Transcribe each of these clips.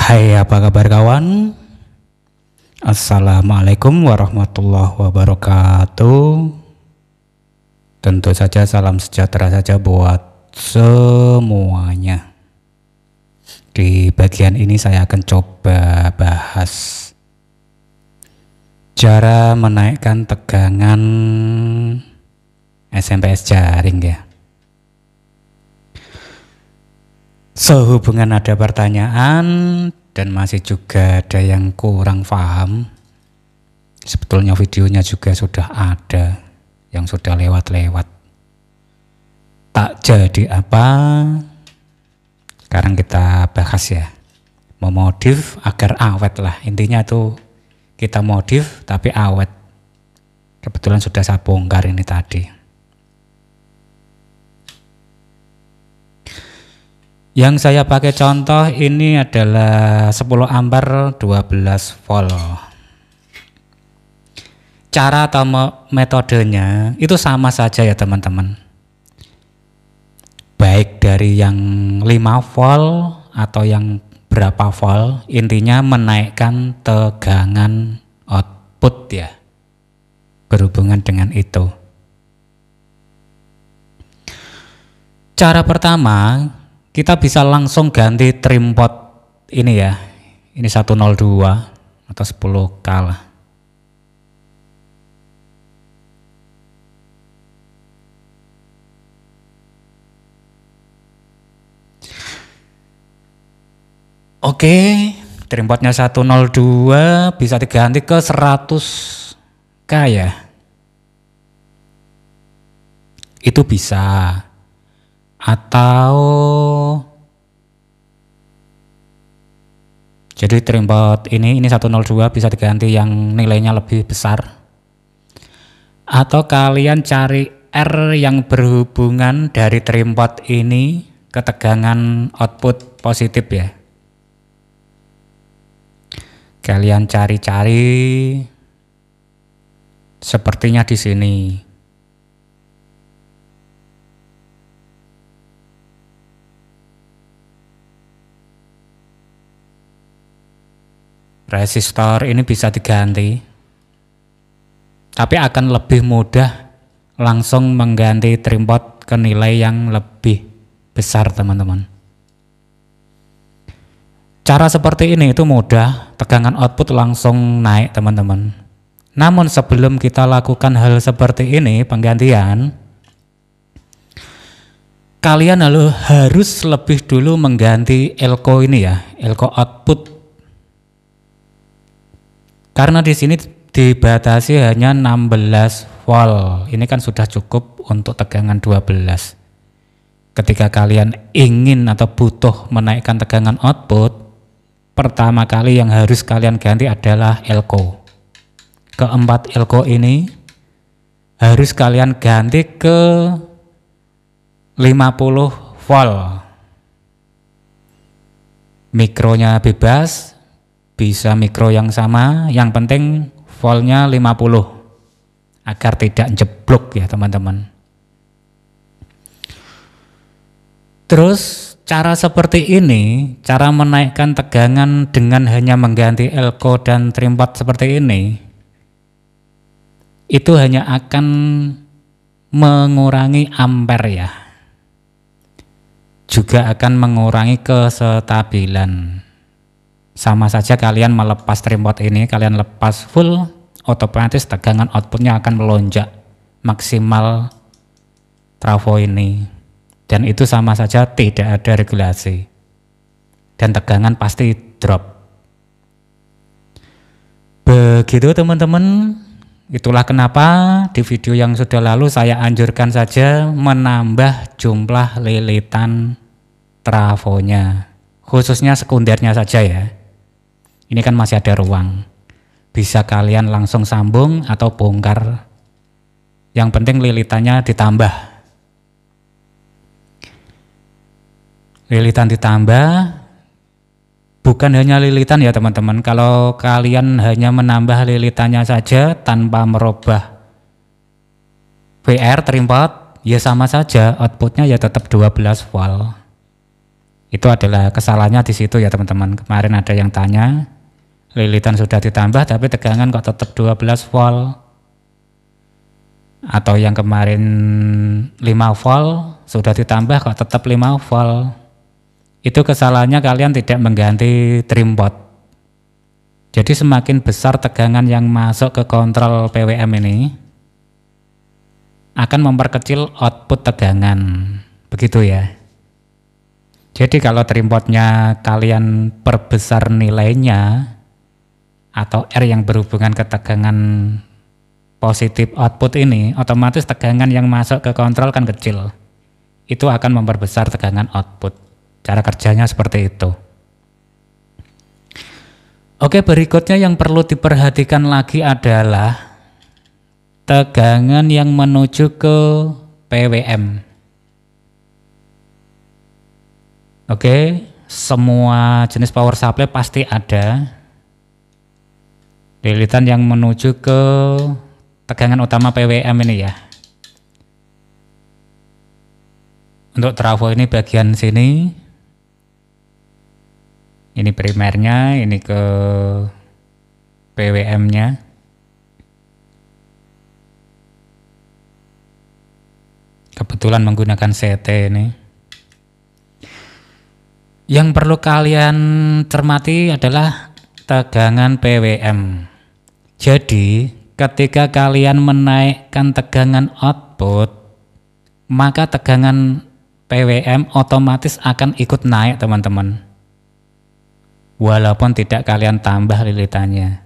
Hai, apa kabar kawan? Assalamualaikum warahmatullahi wabarakatuh. Tentu saja salam sejahtera saja buat semuanya. Di bagian ini saya akan coba bahas cara menaikkan tegangan SMPS jaring ya. Sehubungan ada pertanyaan dan masih juga ada yang kurang paham, sebetulnya videonya juga sudah ada yang sudah lewat-lewat. Tak jadi apa, sekarang kita bahas ya. Memodif agar awet lah, intinya tuh kita modif tapi awet. Kebetulan sudah saya bongkar ini tadi. Yang saya pakai contoh ini adalah 10 ampere 12 volt. Cara atau metodenya itu sama saja ya teman-teman. Baik dari yang 5 volt atau yang berapa volt, intinya menaikkan tegangan output ya. Berhubungan dengan itu. Cara pertama, kita bisa langsung ganti trim pot ini ya. Ini 102 atau 10K lah. Oke, trim potnya 102 bisa diganti ke 100K ya. Itu bisa. Atau jadi trim pot ini 102 bisa diganti yang nilainya lebih besar, atau kalian cari R yang berhubungan dari trim pot ini ke tegangan output positif ya. Kalian cari-cari sepertinya di sini. Resistor ini bisa diganti, tapi akan lebih mudah langsung mengganti trim pot ke nilai yang lebih besar teman-teman. Cara seperti ini itu mudah, tegangan output langsung naik teman-teman. Namun sebelum kita lakukan hal seperti ini, penggantian, kalian harus lebih dulu mengganti elko ini ya, elko output. Karena di sini dibatasi hanya 16 volt. Ini kan sudah cukup untuk tegangan 12. Ketika kalian ingin atau butuh menaikkan tegangan output, pertama kali yang harus kalian ganti adalah elko. Keempat elko ini harus kalian ganti ke 50 volt. Mikronya bebas, bisa mikro yang sama, yang penting voltnya 50 agar tidak jeblok ya teman-teman. Terus cara seperti ini, cara menaikkan tegangan dengan hanya mengganti elko dan trim pot seperti ini, itu hanya akan mengurangi ampere ya, juga akan mengurangi kestabilan. Sama saja kalian melepas trim pot ini, kalian lepas full, otomatis tegangan outputnya akan melonjak maksimal trafo ini. Dan itu sama saja tidak ada regulasi. Dan tegangan pasti drop. Begitu teman-teman, itulah kenapa di video yang sudah lalu saya anjurkan saja menambah jumlah lilitan trafonya. Khususnya sekundernya saja ya. Ini kan masih ada ruang, bisa kalian langsung sambung atau bongkar, yang penting lilitannya ditambah. Lilitan ditambah, bukan hanya lilitan ya teman-teman. Kalau kalian hanya menambah lilitannya saja tanpa merubah VR trim pot, ya sama saja, outputnya ya tetap 12 volt. Itu adalah kesalahannya di situ ya teman-teman. Kemarin ada yang tanya, lilitan sudah ditambah tapi tegangan kok tetap 12 volt. Atau yang kemarin 5 volt sudah ditambah kok tetap 5 volt. Itu kesalahannya kalian tidak mengganti trim pot. Jadi semakin besar tegangan yang masuk ke kontrol PWM ini akan memperkecil output tegangan. Begitu ya. Jadi kalau trim potnya kalian perbesar nilainya atau R yang berhubungan ke tegangan positif output ini, otomatis tegangan yang masuk ke kontrol kan kecil. Itu akan memperbesar tegangan output. Cara kerjanya seperti itu. Oke, berikutnya yang perlu diperhatikan lagi adalah tegangan yang menuju ke PWM. Oke, semua jenis power supply pasti ada lilitan yang menuju ke tegangan utama PWM ini ya. Untuk trafo ini bagian sini, ini primernya, ini ke PWM-nya. Kebetulan menggunakan CT ini. Yang perlu kalian cermati adalah tegangan PWM. Jadi, ketika kalian menaikkan tegangan output, maka tegangan PWM otomatis akan ikut naik teman-teman. Walaupun tidak kalian tambah lilitannya.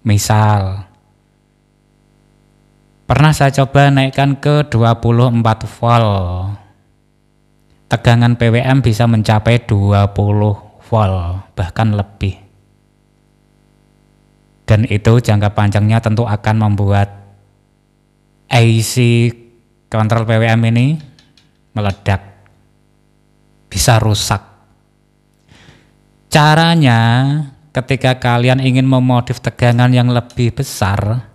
Misal, pernah saya coba naikkan ke 24 volt. Tegangan PWM bisa mencapai 20 volt, bahkan lebih. Dan itu jangka panjangnya tentu akan membuat IC kontrol PWM ini meledak, bisa rusak. Caranya, ketika kalian ingin memodif tegangan yang lebih besar,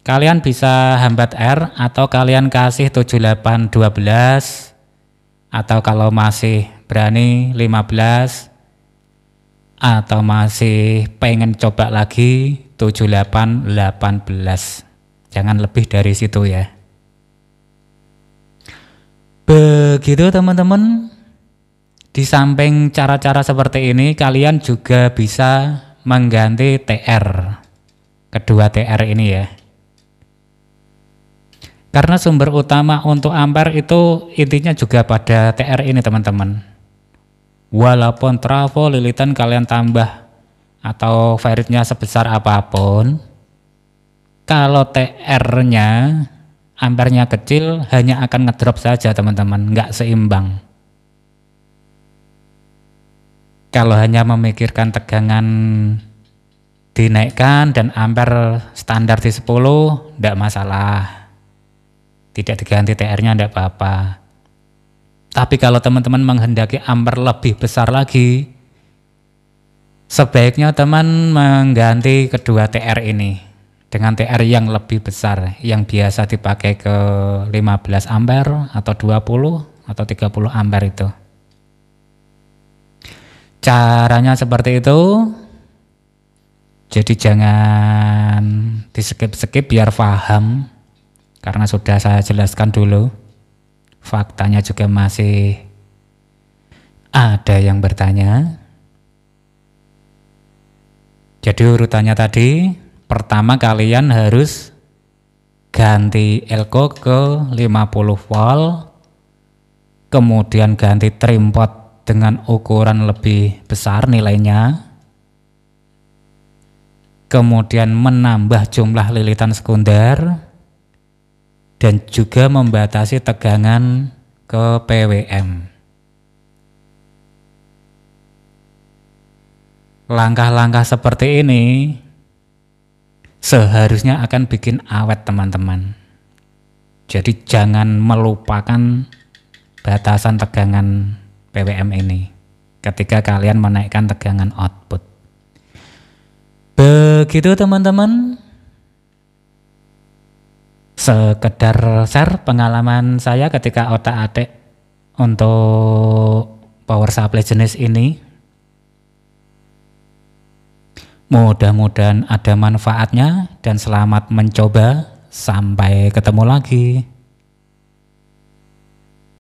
kalian bisa hambat R atau kalian kasih 7812, atau kalau masih berani 15, atau masih pengen coba lagi 7818. Jangan lebih dari situ ya. Begitu teman-teman. Di samping cara-cara seperti ini, kalian juga bisa mengganti TR. Kedua TR ini ya. Karena sumber utama untuk ampere itu intinya juga pada TR ini teman-teman. Walaupun trafo lilitan kalian tambah atau variatnya sebesar apapun, kalau TR-nya ampernya kecil hanya akan ngedrop saja teman-teman, nggak seimbang. Kalau hanya memikirkan tegangan dinaikkan dan ampere standar di 10, tidak masalah. Tidak diganti TR-nya tidak apa-apa. Tapi kalau teman-teman menghendaki ampere lebih besar lagi, sebaiknya teman mengganti kedua TR ini dengan TR yang lebih besar, yang biasa dipakai ke 15 ampere atau 20 atau 30 ampere itu. Caranya seperti itu. Jadi jangan di skip-skip biar paham, karena sudah saya jelaskan dulu. Faktanya juga masih ada yang bertanya. Jadi urutannya tadi, pertama kalian harus ganti elko ke 50 volt, kemudian ganti trim pot dengan ukuran lebih besar nilainya, kemudian menambah jumlah lilitan sekunder, dan juga membatasi tegangan ke PWM. Langkah-langkah seperti ini seharusnya akan bikin awet teman-teman. Jadi jangan melupakan batasan tegangan PWM ini ketika kalian menaikkan tegangan output. Begitu teman-teman. Sekedar share pengalaman saya ketika otak-atik untuk power supply jenis ini. Mudah-mudahan ada manfaatnya dan selamat mencoba. Sampai ketemu lagi.